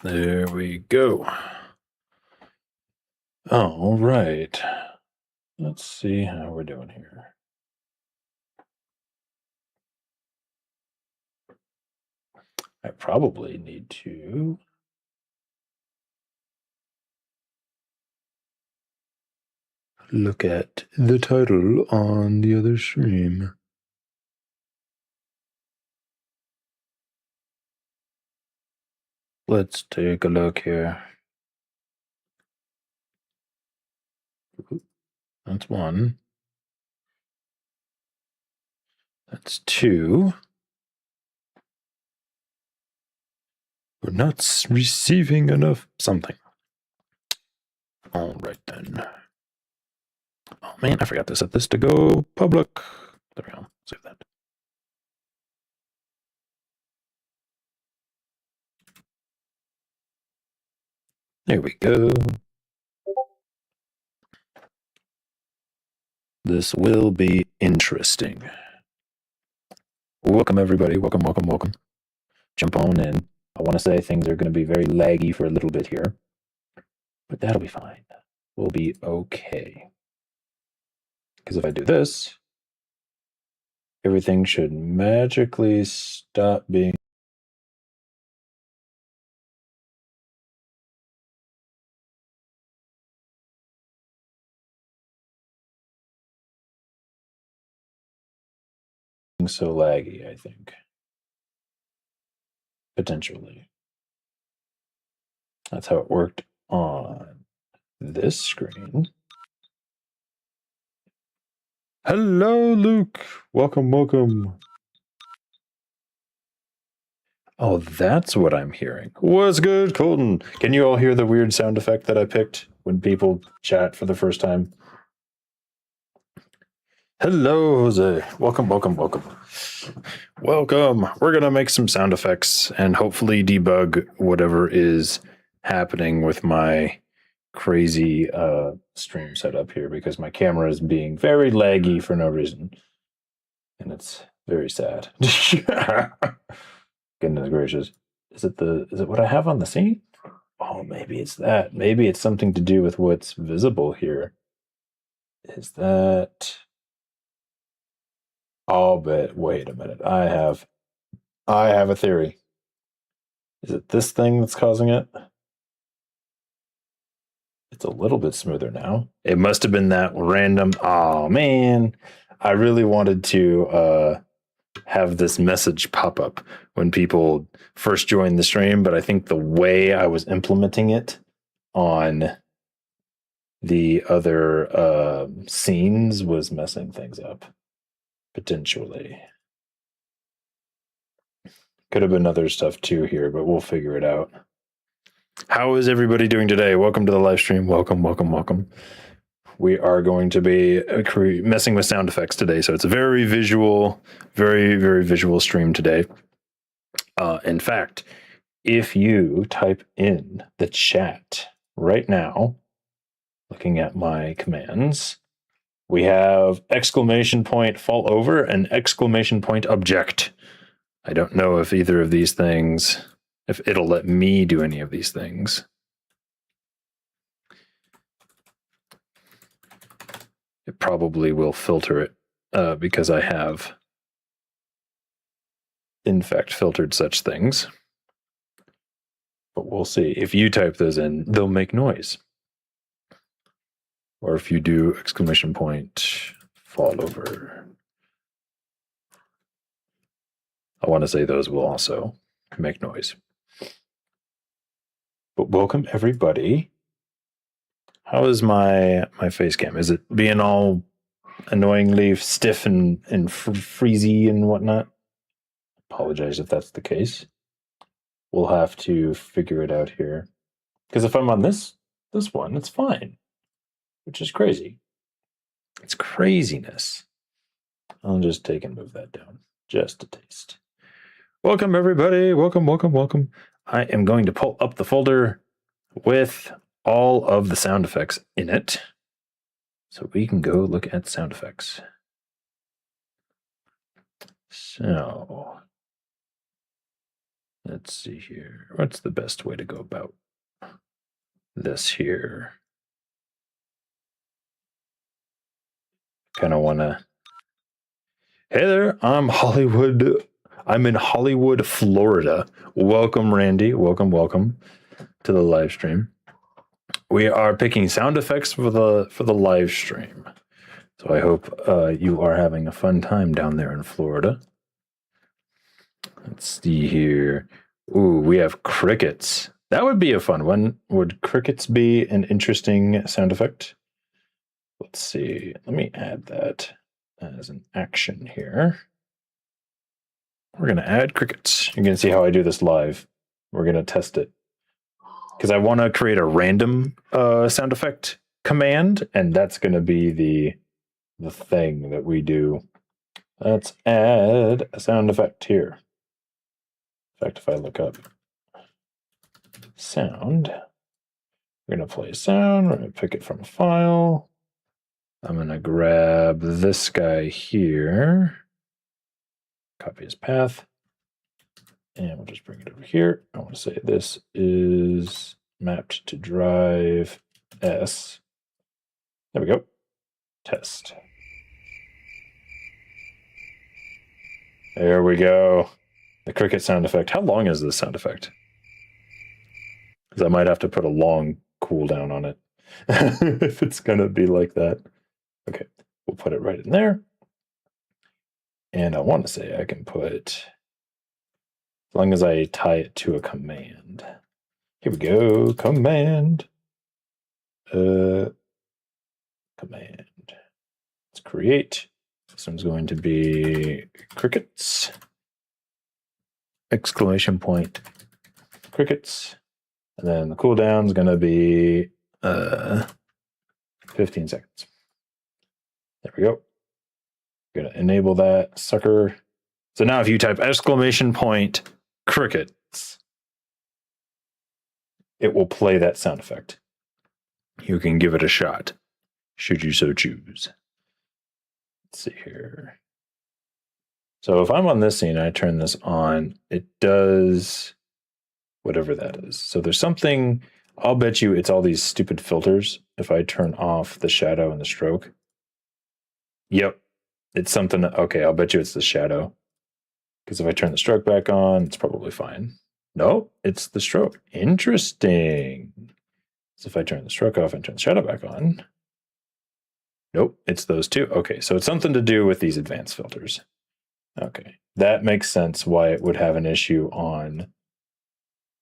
There we go. All right. Let's see how we're doing here. I probably need to look at the title on the other stream. Let's take a look here. That's one. That's two. We're not receiving enough something. All right then. Oh man, I forgot to set this to go public. There we go. Save that. There we go. This will be interesting. Welcome, everybody. Welcome, welcome, welcome. Jump on in. I want to say things are going to be very laggy for a little bit here, but that'll be fine. We'll be okay. Because if I do this, everything should magically stop being so laggy, I think. Potentially. That's how it worked on this screen. Hello, Luke. Welcome, welcome. Oh, that's what I'm hearing. What's good, Colton? Can you all hear the weird sound effect that I picked when people chat for the first time? Hello, Jose. Welcome, welcome, welcome. Welcome. We're going to make some sound effects and hopefully debug whatever is happening with my crazy stream setup here because my camera is being very laggy for no reason. And it's very sad. Goodness gracious. Is it what I have on the scene? Oh, maybe it's that. Maybe it's something to do with what's visible here. Is that... Oh, but wait a minute. I have a theory. Is it this thing that's causing it? It's a little bit smoother now. It must have been that random. Oh man, I really wanted to have this message pop up when people first joined the stream, but I think the way I was implementing it on the other scenes was messing things up. Potentially. Could have been other stuff too here, but we'll figure it out. How is everybody doing today? Welcome to the live stream. Welcome, welcome, welcome. We are going to be messing with sound effects today. So it's a very visual, very, very visual stream today. In fact, if you type in the chat right now, looking at my commands, we have exclamation point fall over and exclamation point object. I don't know if either of these things, if it'll let me do any of these things. It probably will filter it because I have, in fact, filtered such things. But we'll see. If you type those in, they'll make noise. Or if you do exclamation point fall over. I want to say those will also make noise. But welcome everybody. How is my face cam? Is it being all annoyingly stiff and freezy and whatnot? Apologize if that's the case. We'll have to figure it out here. Because if I'm on this one, it's fine. Which is crazy. It's craziness. I'll just take and move that down. Just a taste. Welcome everybody. Welcome, welcome, welcome. I am going to pull up the folder with all of the sound effects in it. So we can go look at sound effects. So Let's see here. What's the best way to go about this here? Kind of want to. Hey there, I'm Hollywood. I'm in Hollywood, Florida. Welcome, Randy. Welcome to the live stream. We are picking sound effects for the live stream. So I hope you are having a fun time down there in Florida. Let's see here. Ooh, we have crickets. That would be a fun one. Would crickets be an interesting sound effect? Let's see. Let me add that as an action here. We're going to add crickets. You're going to see how I do this live. We're going to test it. Because I want to create a random sound effect command, and that's going to be the thing that we do. Let's add a sound effect here. In fact, if I look up sound, we're going to play sound. We're going to pick it from a file. I'm going to grab this guy here, copy his path, and we'll just bring it over here. I want to say this is mapped to drive S. There we go. Test. There we go. The cricket sound effect. How long is this sound effect? Because I might have to put a long cooldown on it if it's going to be like that. Okay, we'll put it right in there. And I want to say I can put, as long as I tie it to a command. Here we go, command. Command. Let's create. This one's going to be crickets. Exclamation point, crickets. And then the cooldown is going to be 15 seconds. There we go. Going to enable that sucker. So now if you type exclamation point crickets, it will play that sound effect. You can give it a shot, should you so choose. Let's see here. So if I'm on this scene, I turn this on, it does whatever that is. So there's something, I'll bet you it's all these stupid filters. If I turn off the shadow and the stroke. Yep, it's something. Okay, I'll bet you it's the shadow. Because if I turn the stroke back on, it's probably fine. No, it's the stroke. Interesting. So if I turn the stroke off and turn the shadow back on, nope, it's those two. Okay, so it's something to do with these advanced filters. Okay, that makes sense why it would have an issue on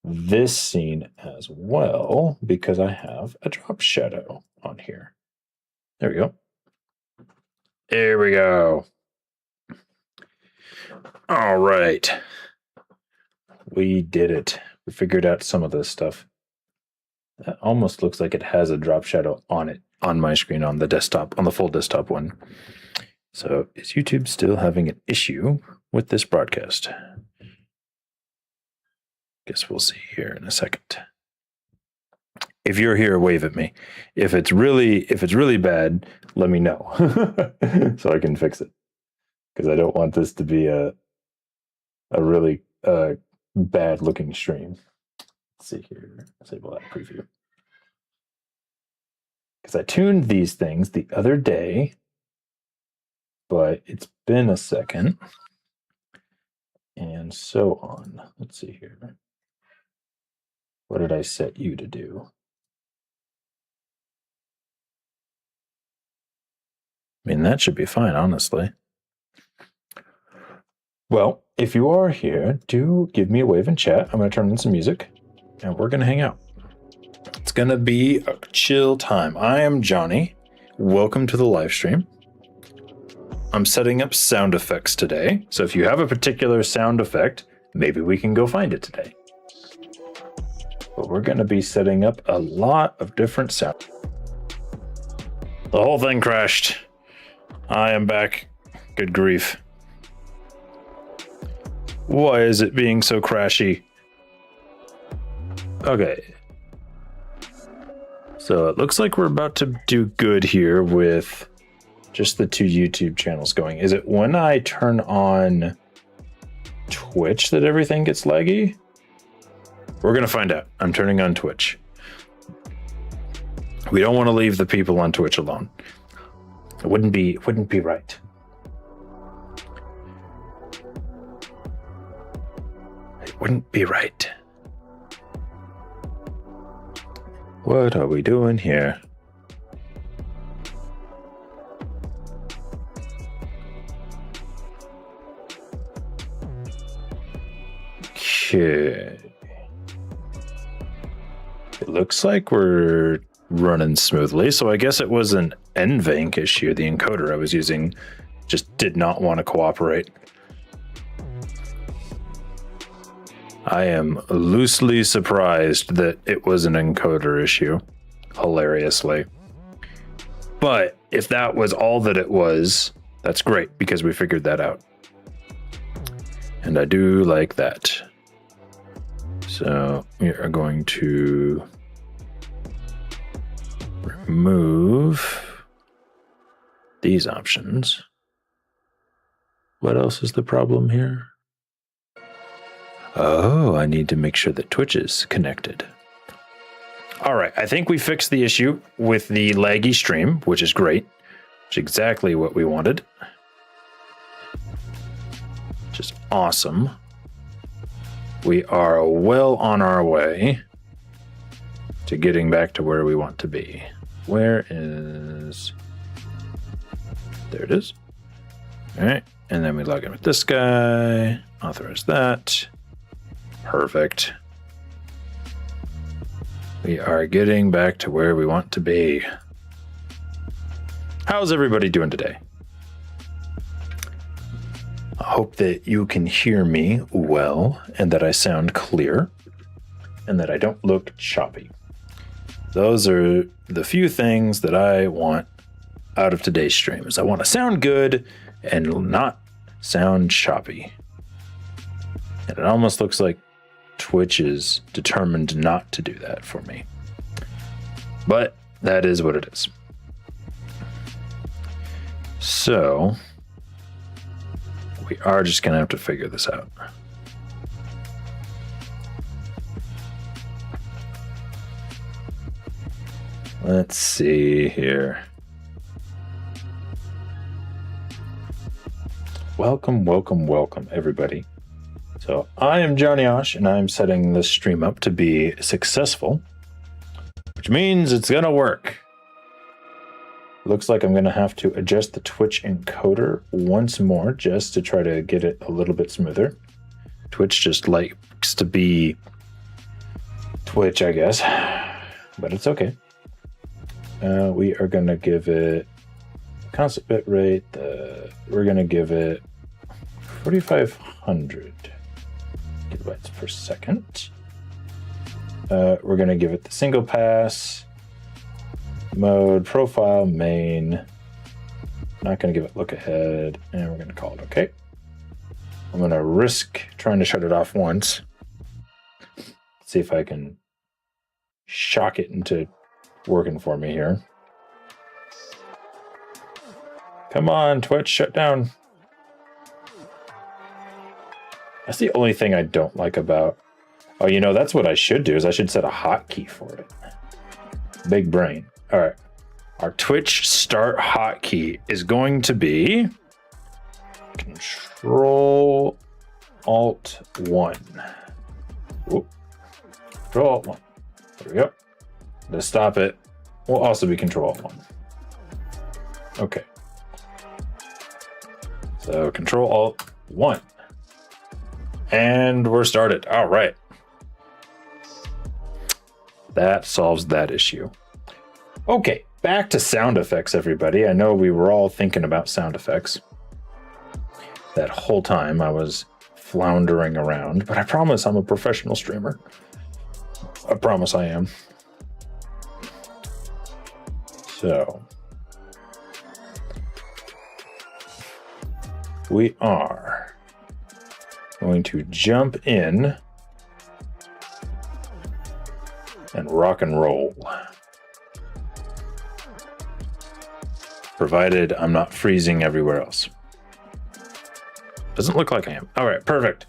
this scene as well, because I have a drop shadow on here. There we go. There we go. All right. We did it. We figured out some of this stuff. That almost looks like it has a drop shadow on it, on my screen, on the desktop, on the full desktop one. So is YouTube still having an issue with this broadcast? Guess we'll see here in a second. If you're here, wave at me. If it's really bad, let me know so I can fix it. Because I don't want this to be a really bad looking stream. Let's see here. Disable that preview. Because I tuned these things the other day, but it's been a second. And so on. Let's see here. What did I set you to do? I mean, that should be fine, honestly. Well, if you are here, do give me a wave in chat. I'm going to turn on some music, and we're going to hang out. It's going to be a chill time. I am Johnny. Welcome to the live stream. I'm setting up sound effects today, so if you have a particular sound effect, maybe we can go find it today. But we're going to be setting up a lot of different sounds. The whole thing crashed. I am back. Good grief. Why is it being so crashy? Okay. So it looks like we're about to do good here with just the two YouTube channels going. Is it when I turn on Twitch that everything gets laggy? We're gonna find out. I'm turning on Twitch. We don't want to leave the people on Twitch alone. It wouldn't be right. It wouldn't be right. What are we doing here? Okay. It looks like we're running smoothly, so I guess it was an NVENC issue. The encoder I was using just did not want to cooperate. I am loosely surprised that it was an encoder issue, hilariously. But if that was all that it was, that's great, because we figured that out. And I do like that. So we are going to remove these options. What else is the problem here? Oh, I need to make sure that Twitch is connected. All right, I think we fixed the issue with the laggy stream, which is great. Which is exactly what we wanted. Just awesome. We are well on our way to getting back to where we want to be. Where is... There it is. All right, and then we log in with this guy, authorize that. Perfect. We are getting back to where we want to be. How's everybody doing today? I hope that you can hear me well and that I sound clear and that I don't look choppy. Those are the few things that I want out of today's stream. Is I want to sound good and not sound choppy. And it almost looks like Twitch is determined not to do that for me. But that is what it is. So we are just going to have to figure this out. Let's see here. Welcome, welcome, welcome, everybody. So I am Johnny Osh, and I'm setting this stream up to be successful, which means it's going to work. Looks like I'm going to have to adjust the Twitch encoder once more just to try to get it a little bit smoother. Twitch just likes to be Twitch, I guess, but it's okay. We are going to give it constant bit rate. We're going to give it 4,500 kilobytes per second. We're going to give it the single pass. Mode, profile, main. Not going to give it look ahead, and we're going to call it okay. I'm going to risk trying to shut it off once. See if I can shock it into working for me here. Come on, Twitch, shut down. That's the only thing I don't like about... Oh, you know, that's what I should do, is I should set a hotkey for it. Big brain. All right, our Twitch start hotkey is going to be Control Alt 1. Whoop. Control Alt 1. There we go. To stop it, will also be Control Alt 1. Okay. So Control Alt 1. And we're started. All right. That solves that issue. Okay, back to sound effects, everybody. I know we were all thinking about sound effects. That whole time I was floundering around, but I promise I'm a professional streamer. I promise I am. So, we are going to jump in and rock and roll. Provided I'm not freezing everywhere else. Doesn't look like I am. All right, perfect.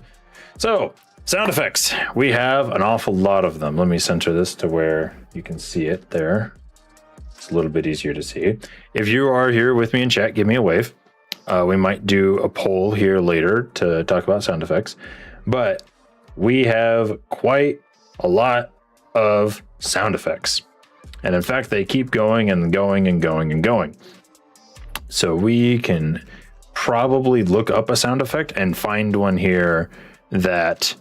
So Sound effects. We have an awful lot of them. Let me center this to where you can see it there. It's a little bit easier to see. If you are here with me in chat, give me a wave. We might do a poll here later to talk about sound effects, but we have quite a lot of sound effects. And in fact, they keep going and going and going and going. So we can probably look up a sound effect and find one here that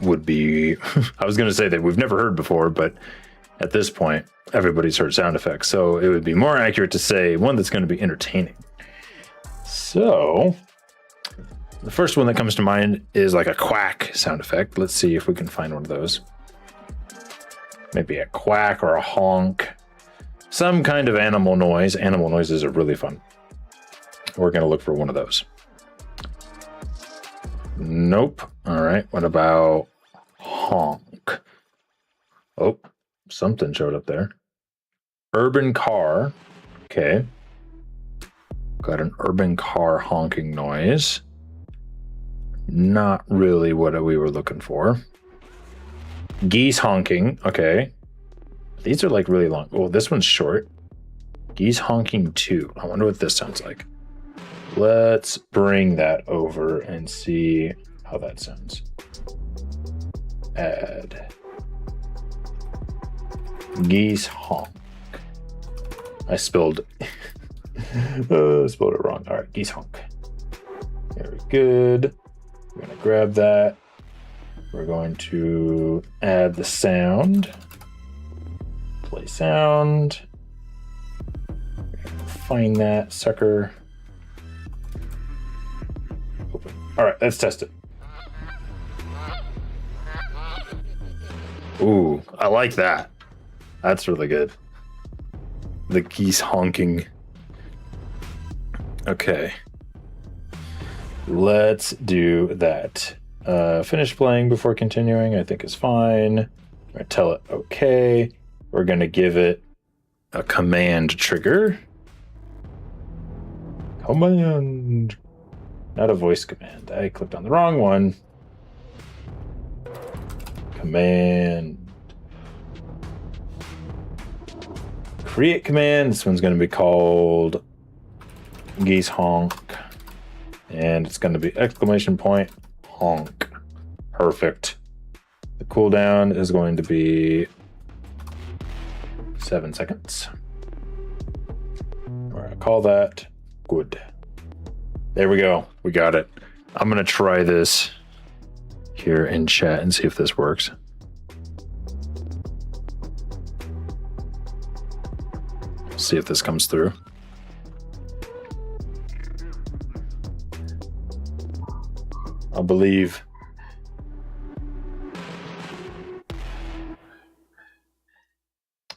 would be, I was going to say that we've never heard before, but at this point, everybody's heard sound effects. So it would be more accurate to say one that's going to be entertaining. So the first one that comes to mind is like a quack sound effect. Let's see if we can find one of those. Maybe a quack or a honk. Some kind of animal noise. Animal noises are really fun. We're going to look for one of those. Nope. All right. What about honk? Oh, something showed up there. Urban car. Okay. Got an urban car honking noise. Not really what we were looking for. Geese honking. Okay. These are like really long. Oh, this one's short. Geese honking 2. I wonder what this sounds like. Let's bring that over and see how that sounds. Add. Geese honk. I spelled it wrong. All right, geese honk. Very good. We're going to grab that. We're going to add the sound. Play sound. We're going to find that sucker. Open. All right, let's test it. Ooh, I like that. That's really good. The geese honking. Okay. Let's do that. Finish playing before continuing, I think is fine. I tell it okay. We're going to give it a command trigger. Command. Not a voice command. I clicked on the wrong one. Command. Create command. This one's going to be called geese honk. And it's going to be exclamation point honk. Perfect. The cooldown is going to be 7 seconds. All right, call that good. There we go. We got it. I'm going to try this here in chat and see if this works. See if this comes through. I'll believe.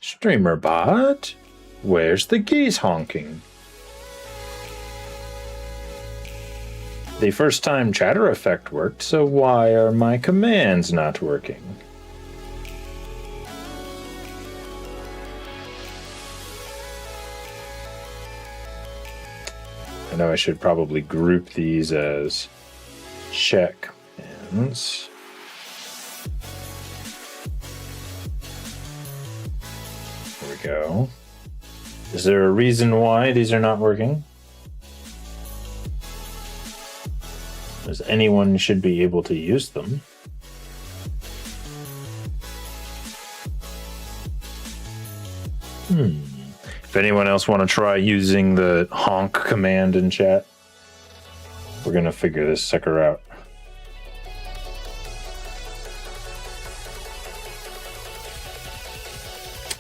Streamer bot, where's the geese honking? The first time chatter effect worked, so why are my commands not working? I know I should probably group these as check commands. There we go. Is there a reason why these are not working? As anyone should be able to use them. If anyone else want to try using the honk command in chat, we're going to figure this sucker out.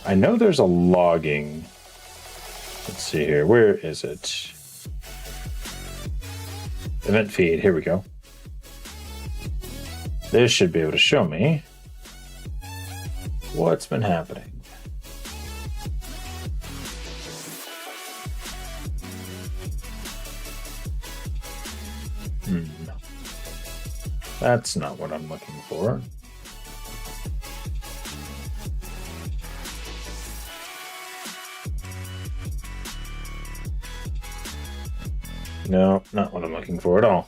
I know there's a logging. Let's see here. Where is it? Event feed. Here we go. This should be able to show me what's been happening. That's not what I'm looking for. No, not what I'm looking for at all.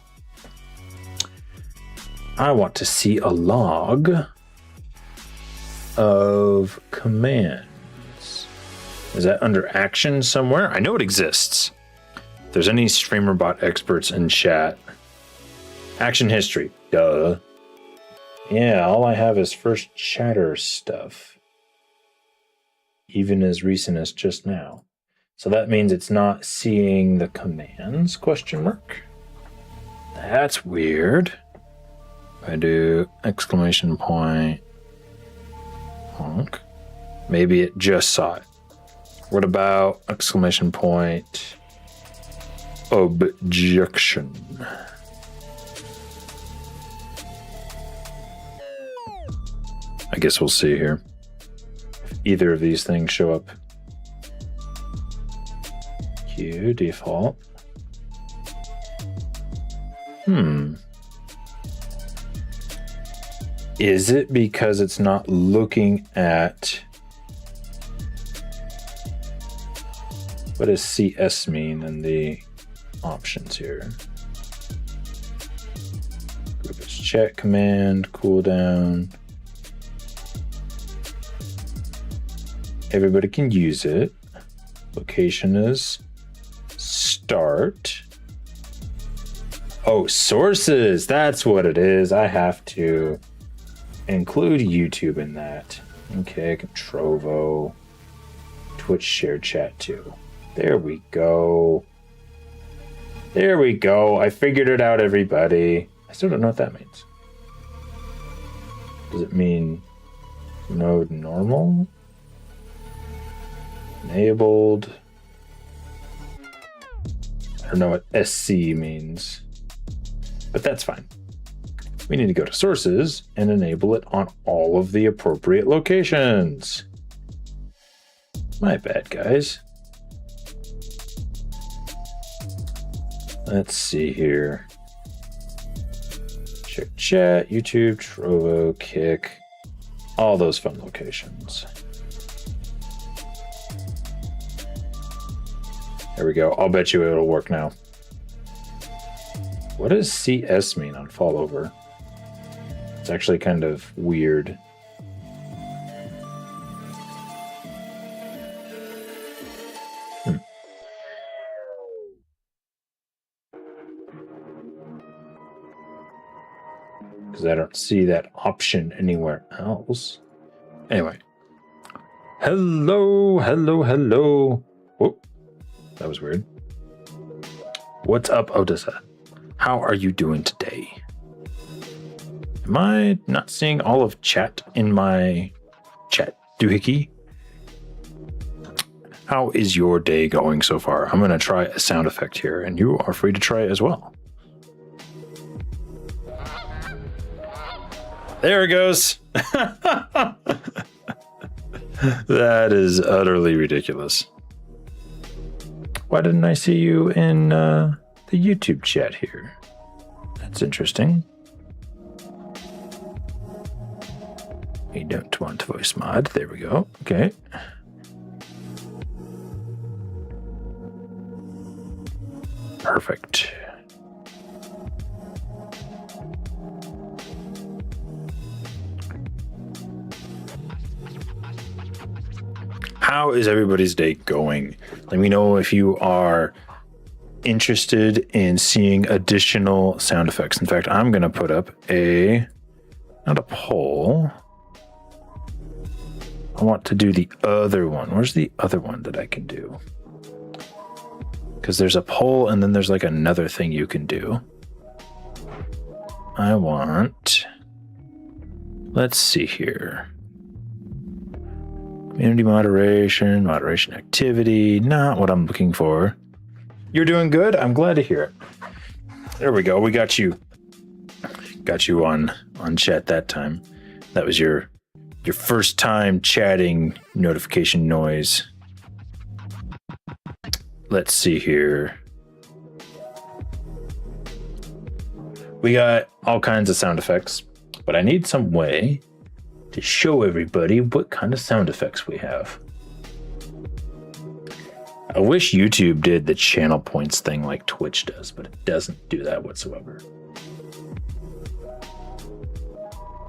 I want to see a log of commands. Is that under action somewhere? I know it exists. If there's any StreamerBot experts in chat. Action history. Duh. Yeah, all I have is first chatter stuff. Even as recent as just now. So that means it's not seeing the commands, question mark. That's weird. I do exclamation point. Honk. Maybe it just saw it. What about exclamation point objection? I guess we'll see here if either of these things show up. Q default. Is it because it's not looking at what does CS mean in the options here? Group is chat command, cooldown. Everybody can use it. Location is start. Oh, sources. That's what it is. I have to include YouTube in that. Okay, Controvo. Twitch shared chat too. There we go. There we go. I figured it out, everybody. I still don't know what that means. Does it mean node normal? Enabled. I don't know what SC means, but that's fine. We need to go to sources and enable it on all of the appropriate locations. My bad, guys. Let's see here. Check chat, YouTube, Trovo, Kick, all those fun locations. There we go. I'll bet you it'll work now. What does CS mean on fallover? It's actually kind of weird. Because I don't see that option anywhere else. Anyway. Hello, hello, hello. Whoop. That was weird. What's up, Odessa? How are you doing today? Am I not seeing all of chat in my chat doohickey? How is your day going so far? I'm going to try a sound effect here, and you are free to try it as well. There it goes. That is utterly ridiculous. Why didn't I see you in the YouTube chat here? That's interesting. You don't want voice mod. There we go. Okay. Perfect. How is everybody's day going? Let me know if you are interested in seeing additional sound effects. In fact, I'm going to put up not a poll. I want to do the other one. Where's the other one that I can do? Because there's a poll and then there's like another thing you can do. I want, let's see here. Community moderation, moderation activity, not what I'm looking for. You're doing good. I'm glad to hear it. There we go. We got you. Got you on chat that time. That was your first time chatting notification noise. Let's see here. We got all kinds of sound effects, but I need some way to show everybody what kind of sound effects we have. I wish YouTube did the channel points thing like Twitch does, but it doesn't do that whatsoever.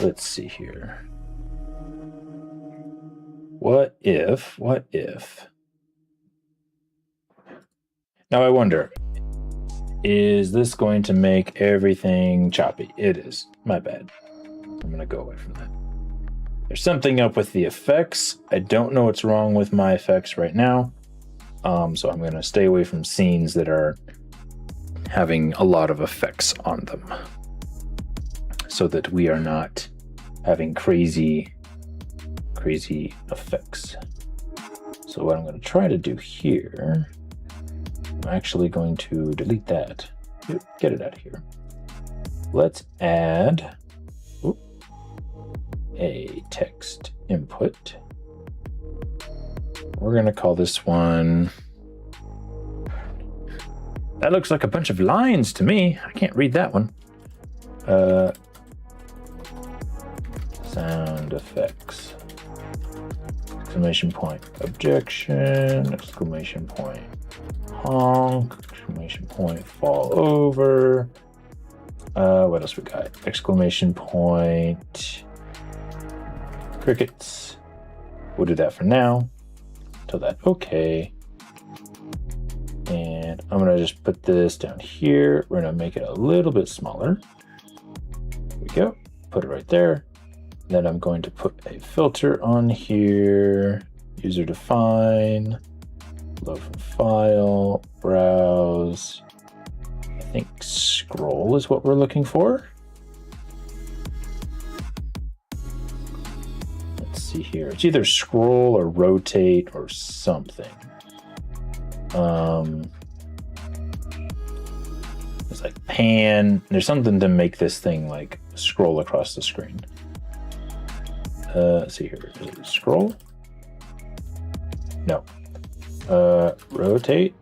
Let's see here. What if? Now I wonder, is this going to make everything choppy? It is. My bad. I'm going to go away from that. There's something up with the effects. I don't know what's wrong with my effects right now. So I'm going to stay away from scenes that are having a lot of effects on them, so that we are not having crazy effects. So what I'm going to try to do here, I'm actually going to delete that. Get it out of here. Let's add a text input. We're going to call this one. That looks like a bunch of lines to me. I can't read that one. Sound effects. Exclamation point objection. Exclamation point honk. Exclamation point fall over. What else we got? Exclamation point crickets. We'll do that for now. Tell that okay. And I'm gonna just put this down here. We're gonna make it a little bit smaller. There we go. Put it right there. Then I'm going to put a filter on here. User define. Load from file. Browse. I think scroll is what we're looking for. Let's see here. It's either scroll or rotate or something. It's like pan. There's something to make this thing like scroll across the screen. Let's see here. Is it scroll? No. Rotate.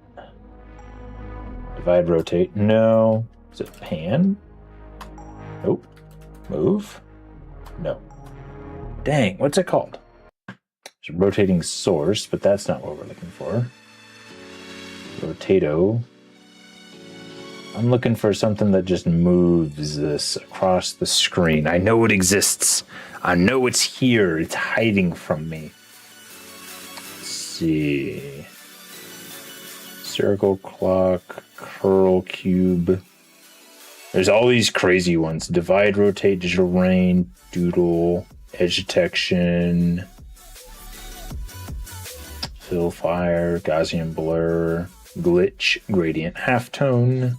Divide, rotate. No. Is it pan? Nope. Move? No. Dang, what's it called? It's rotating source, but that's not what we're looking for. Rotato. I'm looking for something that just moves this across the screen. I know it exists. I know it's here. It's hiding from me. Let's see. Circle, clock, curl, cube. There's all these crazy ones. Divide, rotate, digital rain, doodle, edge detection, fill, fire, Gaussian blur, glitch, gradient, halftone.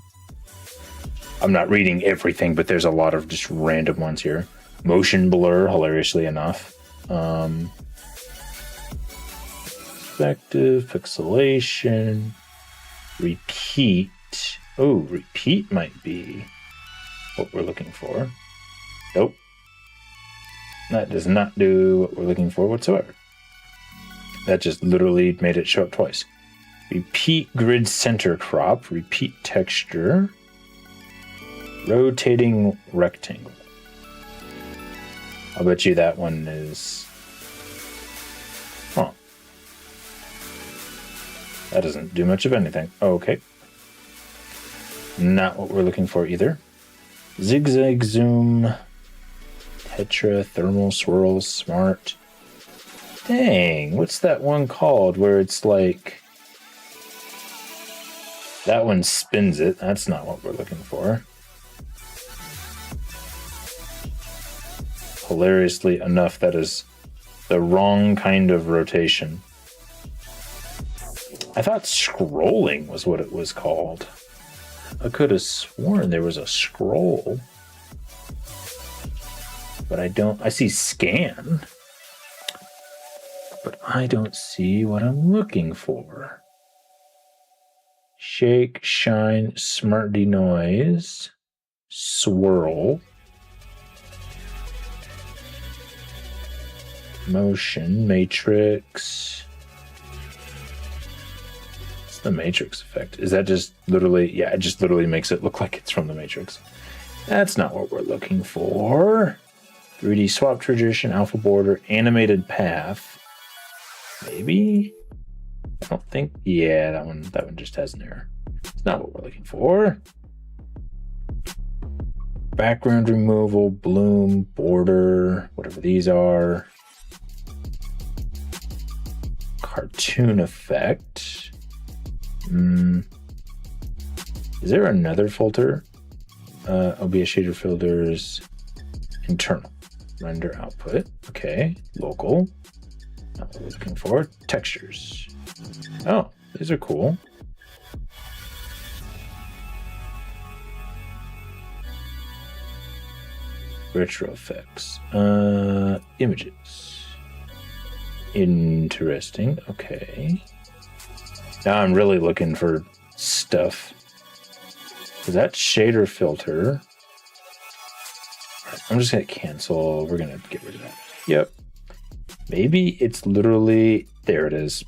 I'm not reading everything, but there's a lot of just random ones here. Motion blur, hilariously enough. Perspective, pixelation, repeat. Oh, repeat might be what we're looking for. Nope. That does not do what we're looking for whatsoever. That just literally made it show up twice. Repeat grid center crop, repeat texture, rotating rectangle. I'll bet you that one is... Huh. That doesn't do much of anything. Okay. Not what we're looking for either. Zigzag zoom, tetra, thermal swirl, smart. Dang, what's that one called where it's like... That one spins it. That's not what we're looking for. Hilariously enough, that is the wrong kind of rotation. I thought scrolling was what it was called. I could have sworn there was a scroll. But I don't. I see scan. But I don't see what I'm looking for. Shake, shine, smart denoise, swirl, motion, matrix. It's the matrix effect. Is that just literally, yeah, it just literally makes it look like it's from the Matrix. That's not what we're looking for. 3D swap tradition, alpha border, animated path. Maybe? I don't think, yeah, that one just has an error. It's not what we're looking for. background removal, bloom, border, whatever these are. Cartoon effect. Is there another filter? OBS shader filters, internal, render output. Okay, local. Not what we're looking for. Textures. Oh, these are cool. Retro effects. Images. Interesting. Okay. Now I'm really looking for stuff. Is that shader filter? I'm just going to cancel. We're going to get rid of that. Yep. Maybe it's literally... There it is.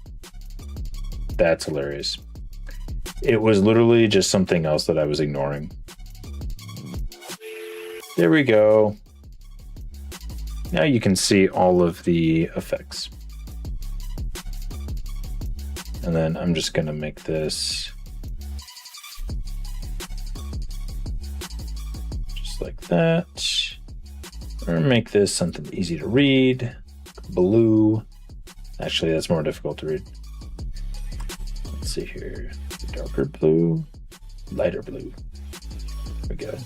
That's hilarious. It was literally just something else that I was ignoring. There we go. Now you can see all of the effects. And then I'm just going to make this just like that. Or make this something easy to read. Blue. Actually, that's more difficult to read. Let's see here. Darker blue, lighter blue. There we go.